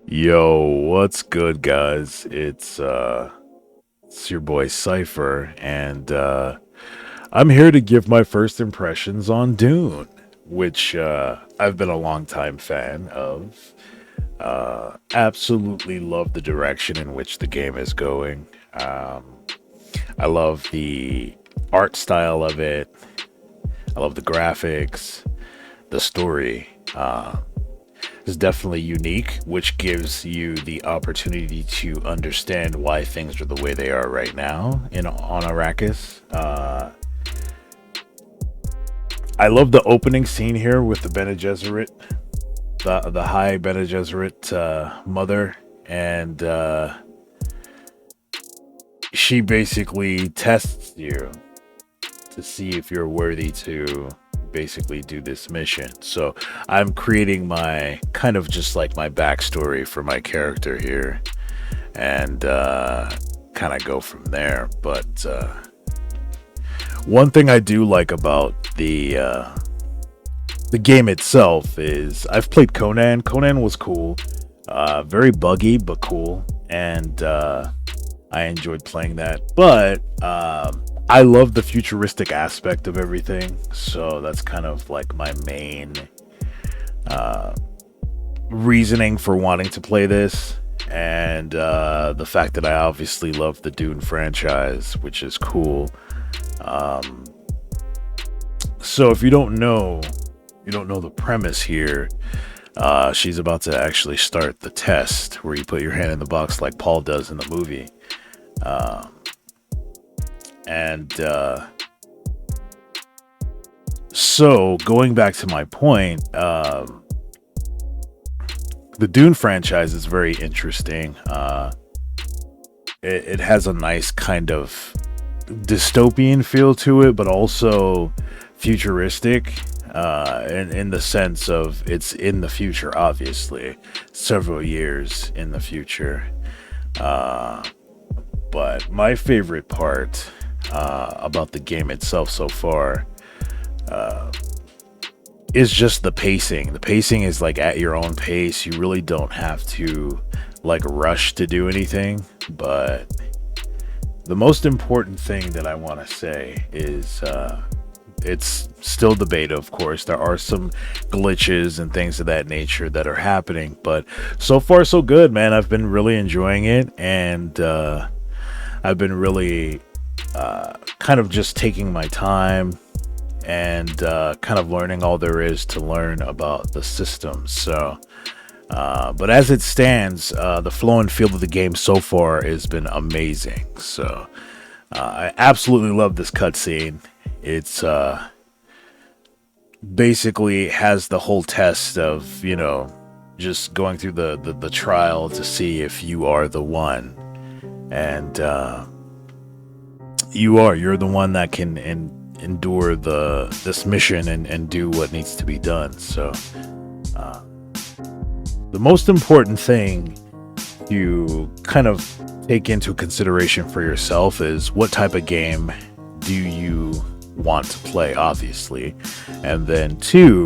Yo, what's good, guys? It's your boy Cypher, and I'm here to give my first impressions on Dune, which I've been a long time fan of. Absolutely love the direction in which the game is going. I love the art style of it. I love the graphics, the story. Is definitely unique, which gives you the opportunity to understand why things are the way they are right now in on Arrakis. I love the opening scene here with the Bene Gesserit, the High Bene Gesserit mother, and she basically tests you to see if you're worthy to basically do this mission. So I'm creating my kind of just like my backstory for my character here, and kind of go from there. But one thing I do like about the game itself is I've played Conan. Conan was cool, very buggy but cool, and I enjoyed playing that. But I love the futuristic aspect of everything, so that's kind of like my main uh, reasoning for wanting to play this. And the fact that I obviously love the Dune franchise, which is cool. Um, so if you don't know the premise here. She's about to actually start the test where you put your hand in the box like Paul does in the movie. Um, and So going back to my point, the Dune franchise is very interesting. It has a nice kind of dystopian feel to it, but also futuristic. In the sense of it's in the future, obviously, several years in the future. Uh, but my favorite part about the game itself so far uh, is just the pacing. The pacing is like at your own pace. You really don't have to like rush to do anything. But the most important thing that I want to say is it's still the beta, of course. There are some glitches and things of that nature that are happening, but so far so good, man. I've been really enjoying it, and I've been really kind of just taking my time and kind of learning all there is to learn about the system. So, but as it stands, the flow and feel of the game so far has been amazing. So, I absolutely love this cutscene. It's basically has the whole test of, just going through the trial to see if you are the one. And you're the one that can endure this mission and do what needs to be done. So uh, the most important thing you kind of take into consideration for yourself is what type of game do you want to play, obviously, and then two,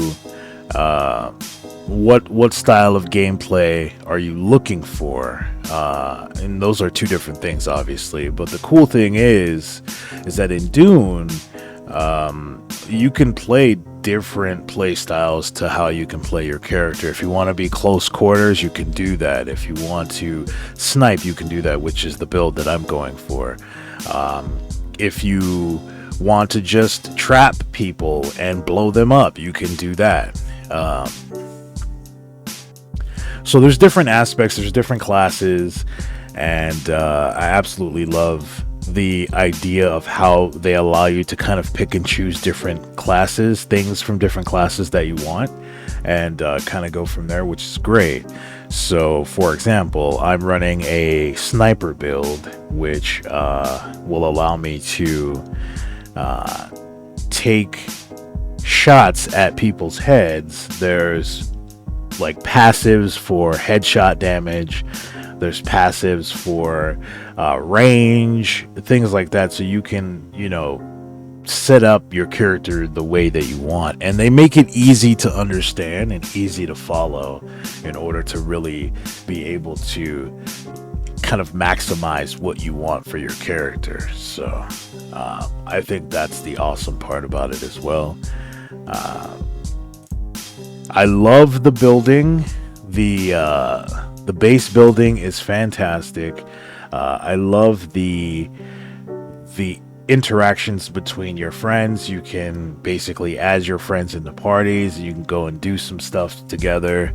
uh, what style of gameplay are you looking for? And those are two different things, obviously. But the cool thing is that in Dune, you can play different play styles to how you can play your character. If you want to be close quarters, you can do that. If you want to snipe, you can do that, which is the build that I'm going for. If you want to just trap people and blow them up, you can do that. So there's different aspects, there's different classes, and I absolutely love the idea of how they allow you to kind of pick and choose different classes, things from different classes that you want, and kind of go from there, which is great. So, for example, I'm running a sniper build, which will allow me to uh, take shots at people's heads. There's like passives for headshot damage. There's passives for range, things like that. So you can, set up your character the way that you want, and they make it easy to understand and easy to follow in order to really be able to kind of maximize what you want for your character. So I think that's the awesome part about it as well. I love the building. The base building is fantastic. I love the interactions between your friends. You can basically add your friends into parties. You can go and do some stuff together.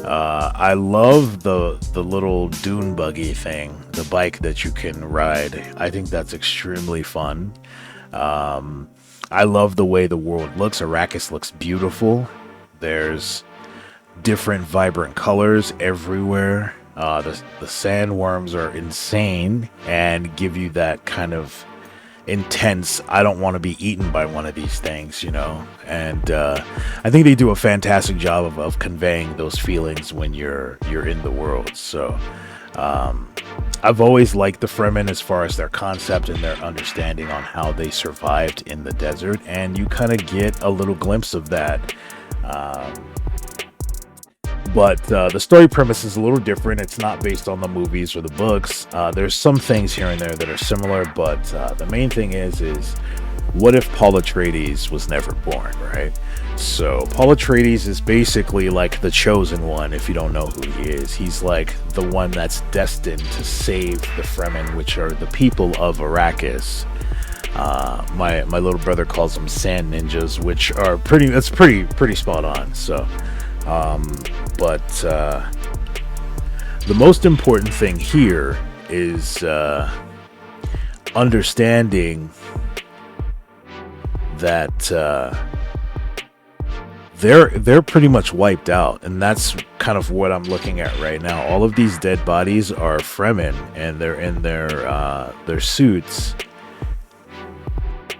I love the little dune buggy thing, the bike that you can ride. I think that's extremely fun. I love the way the world looks. Arrakis looks beautiful. There's different vibrant colors everywhere. The sandworms are insane and give you that kind of intense, I don't want to be eaten by one of these things, you know. And I think they do a fantastic job of conveying those feelings when you're in the world. So I've always liked the Fremen as far as their concept and their understanding on how they survived in the desert, and you kind of get a little glimpse of that. But the story premise is a little different. It's not based on the movies or the books. There's some things here and there that are similar, but the main thing is what if Paul Atreides was never born, right? So Paul Atreides is basically like the chosen one, if you don't know who he is. He's like the one that's destined to save the Fremen, which are the people of Arrakis. My little brother calls them sand ninjas, which are pretty spot on. So but the most important thing here is understanding that they're pretty much wiped out, and that's kind of what I'm looking at right now. All of these dead bodies are Fremen, and they're in their suits,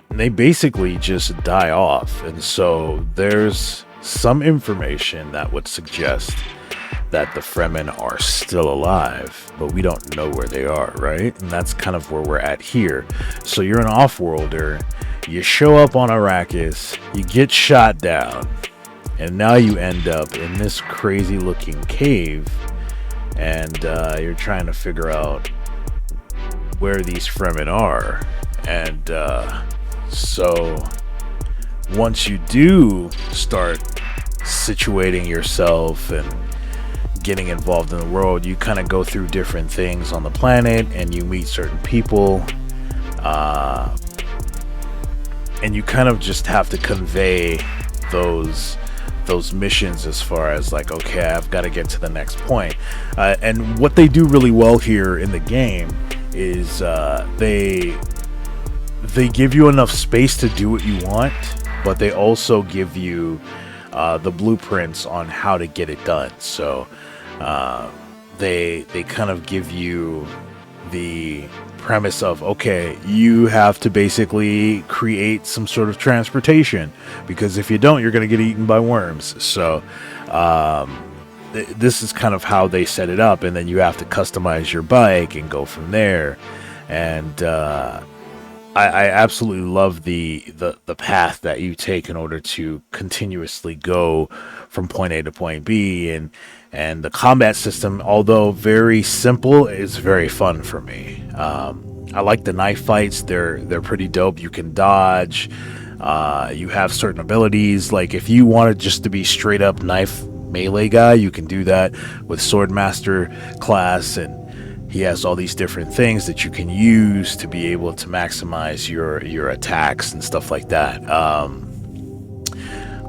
and they basically just die off. And so there's some information that would suggest that the Fremen are still alive, but we don't know where they are, right? And that's kind of where we're at here. So you're an off-worlder, you show up on Arrakis, you get shot down, and now you end up in this crazy looking cave, and you're trying to figure out where these Fremen are. And so once you do start situating yourself and getting involved in the world, you kind of go through different things on the planet, and you meet certain people, and you kind of just have to convey those missions as far as like, okay, I've got to get to the next point. And what they do really well here in the game is they give you enough space to do what you want, but they also give you the blueprints on how to get it done. So they kind of give you the premise of, okay, you have to basically create some sort of transportation, because if you don't, you're going to get eaten by worms. So this is kind of how they set it up, and then you have to customize your bike and go from there. And I absolutely love the path that you take in order to continuously go from point A to point B, and the combat system, although very simple, is very fun for me. I like the knife fights. They're pretty dope. You can dodge. You have certain abilities. Like if you wanted just to be straight up knife melee guy, you can do that with Swordmaster class, and he has all these different things that you can use to be able to maximize your attacks and stuff like that.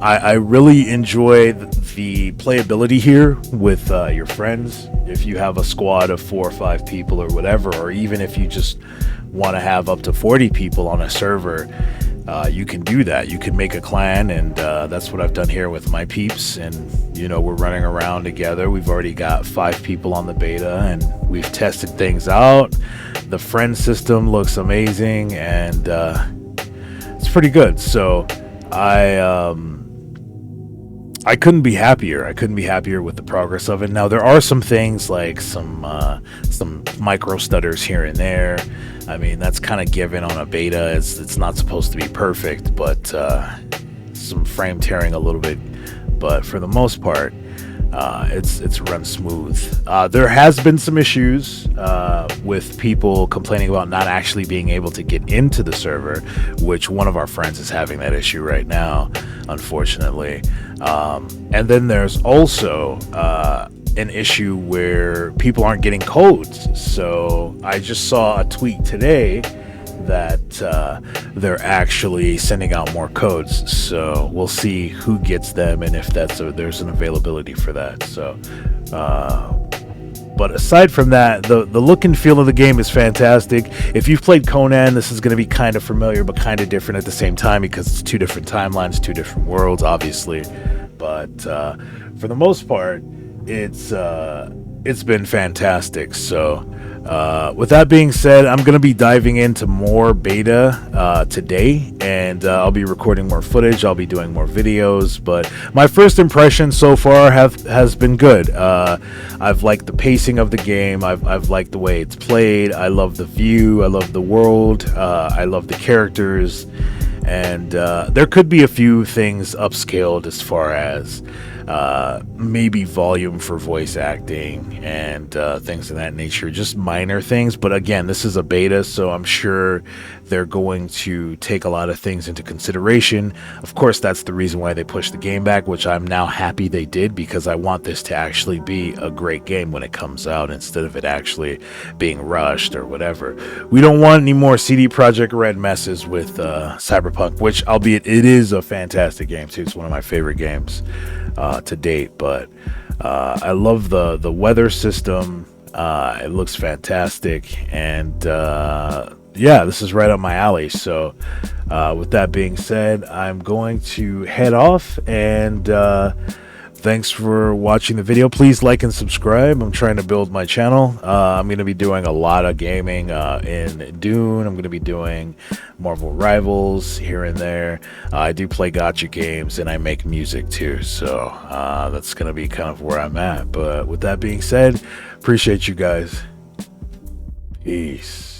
I really enjoy the playability here with your friends. If you have a squad of 4 or 5 people or whatever, or even if you just want to have up to 40 people on a server, you can do that. You can make a clan, and that's what I've done here with my peeps. And you know, we're running around together. We've already got 5 people on the beta, and we've tested things out. The friend system looks amazing, and it's pretty good. So I couldn't be happier. I couldn't be happier with the progress of it. Now there are some things like some micro stutters here and there. I mean, that's kind of given on a beta. It's not supposed to be perfect, but some frame tearing a little bit. But for the most part, it's run smooth. There has been some issues with people complaining about not actually being able to get into the server, which one of our friends is having that issue right now, unfortunately. And then there's also an issue where people aren't getting codes. So I just saw a tweet today that they're actually sending out more codes, so we'll see who gets them and if there's an availability for that. So but aside from that, the look and feel of the game is fantastic. If you've played Conan, this is going to be kind of familiar but kind of different at the same time, because it's two different timelines, two different worlds, obviously. But for the most part, it's been fantastic. So with that being said, I'm going to be diving into more beta today, and I'll be recording more footage. I'll be doing more videos, but my first impression so far has been good. I've liked the pacing of the game. I've liked the way it's played. I love the view. I love the world. I love the characters, and there could be a few things upscaled as far as maybe volume for voice acting and things of that nature, just minor things. But again, this is a beta, so I'm sure they're going to take a lot of things into consideration. Of course, that's the reason why they pushed the game back, which I'm now happy they did, because I want this to actually be a great game when it comes out, instead of it actually being rushed or whatever. We don't want any more CD Projekt Red messes with Cyberpunk, which, albeit it is a fantastic game too, it's one of my favorite games to date. But I love the weather system. It looks fantastic, and yeah, this is right up my alley. So with that being said, I'm going to head off, and thanks for watching the video. Please like and subscribe. I'm trying to build my channel. I'm going to be doing a lot of gaming in Dune. I'm going to be doing Marvel Rivals here and there. I do play gacha games, and I make music too. So that's going to be kind of where I'm at. But with that being said, appreciate you guys. Peace.